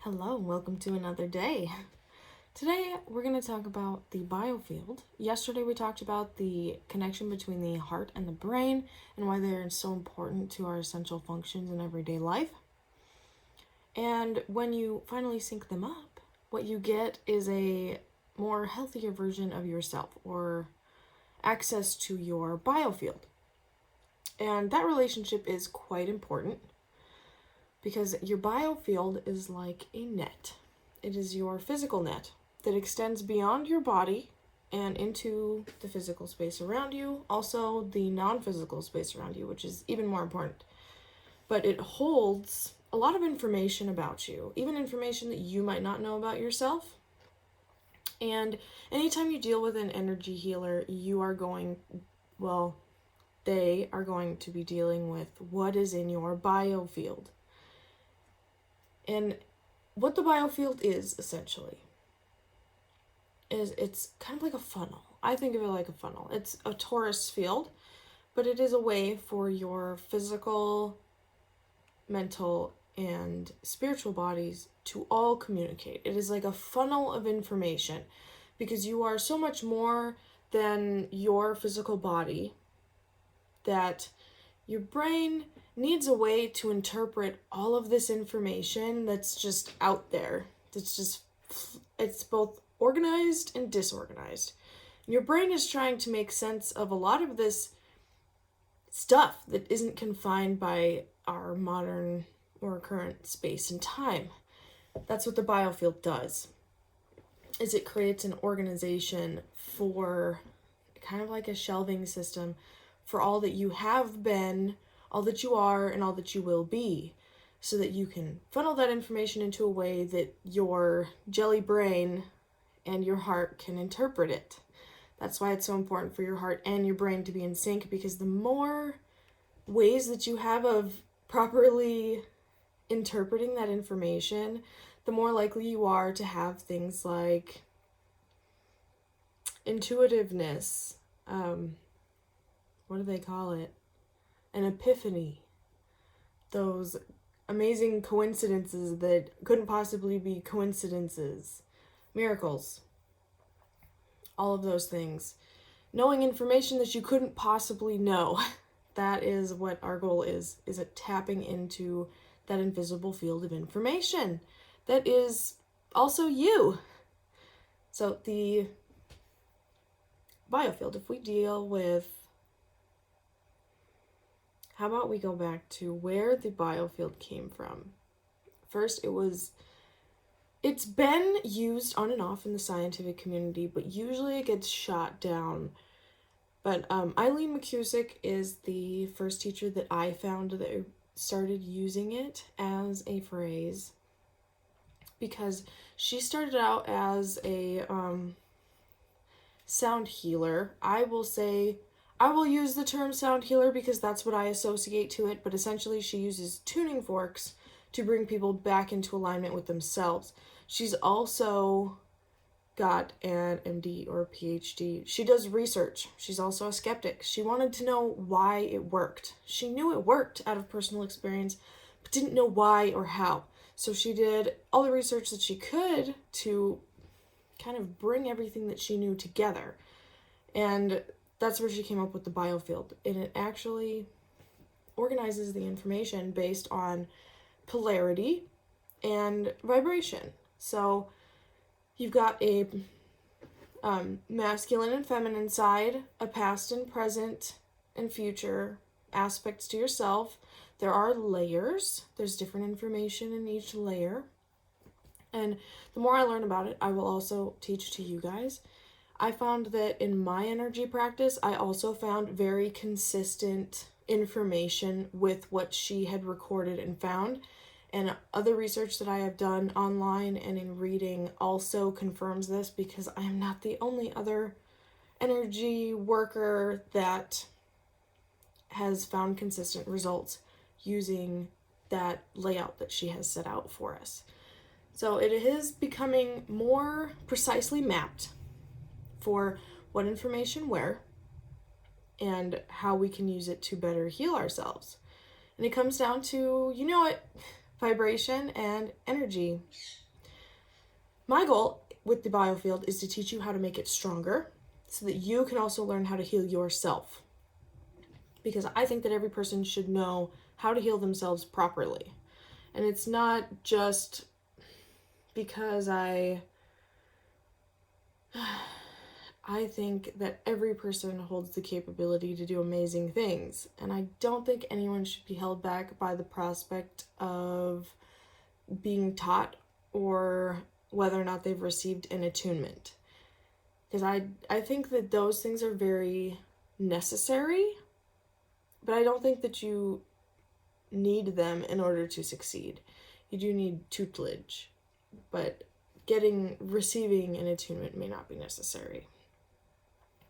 Hello, and welcome to another day. Today we're going to talk about the biofield. Yesterday we talked about the connection between the heart and the brain and why they're so important to our essential functions in everyday life. And when you finally sync them up, what you get is a more healthier version of yourself, or access to your biofield. And that relationship is quite important because your biofield is like a net. It is your physical net that extends beyond your body and into the physical space around you, also the non-physical space around you, which is even more important. But it holds a lot of information about you, even information that you might not know about yourself. And anytime you deal with an energy healer, they are going to be dealing with what is in your biofield. And what the biofield is, essentially, is it's kind of like a funnel. I think of it like a funnel. It's a torus field, but it is a way for your physical, mental, and spiritual bodies to all communicate. It is like a funnel of information because you are so much more than your physical body that your brain needs a way to interpret all of this information that's just out there. It's both organized and disorganized. Your brain is trying to make sense of a lot of this stuff that isn't confined by our modern or current space and time. That's what the biofield does, is it creates an organization for kind of like a shelving system for all that you have been, all that you are, and all that you will be, so that you can funnel that information into a way that your jelly brain and your heart can interpret it. That's why it's so important for your heart and your brain to be in sync, because the more ways that you have of properly interpreting that information, the more likely you are to have things like intuitiveness, what do they call it? An epiphany. Those amazing coincidences that couldn't possibly be coincidences. Miracles. All of those things. Knowing information that you couldn't possibly know. That is what our goal is it tapping into that invisible field of information that is also you. So the biofield, if we deal with, how about we go back to where the biofield came from? First, it's been used on and off in the scientific community, but usually it gets shot down. But Eileen McCusick is the first teacher that I found that started using it as a phrase, because she started out as a sound healer. I will use the term sound healer because that's what I associate to it, but essentially she uses tuning forks to bring people back into alignment with themselves. She's also got an MD or a PhD. She does research. She's also a skeptic. She wanted to know why it worked. She knew it worked out of personal experience, but didn't know why or how. So she did all the research that she could to kind of bring everything that she knew together. And that's where she came up with the biofield. And it actually organizes the information based on polarity and vibration. So you've got a masculine and feminine side, a past and present and future aspects to yourself. There are layers. There's different information in each layer. And the more I learn about it, I will also teach to you guys. I found that in my energy practice, I also found very consistent information with what she had recorded and found. And other research that I have done online and in reading also confirms this, because I am not the only other energy worker that has found consistent results using that layout that she has set out for us. So it is becoming more precisely mapped for what information where and how we can use it to better heal ourselves. And it comes down to, vibration, and energy. My goal with the Biofield is to teach you how to make it stronger so that you can also learn how to heal yourself. Because I think that every person should know how to heal themselves properly. And it's not just because I think that every person holds the capability to do amazing things. And I don't think anyone should be held back by the prospect of being taught or whether or not they've received an attunement. Because I think that those things are very necessary, but I don't think that you need them in order to succeed. You do need tutelage, but receiving an attunement may not be necessary.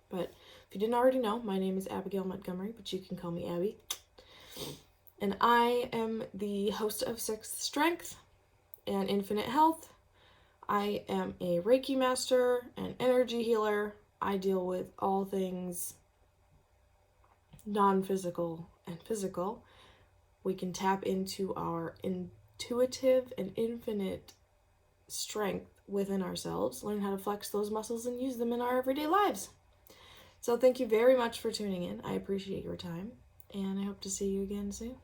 But if you didn't already know, my name is Abigail Montgomery, but you can call me Abby. And I am the host of Sixth Strength and Infinite Health. I am a Reiki master, an energy healer. I deal with all things non-physical and physical. We can tap into our intuitive and infinite strength within ourselves, learn how to flex those muscles and use them in our everyday lives. So thank you very much for tuning in. I appreciate your time, and I hope to see you again soon.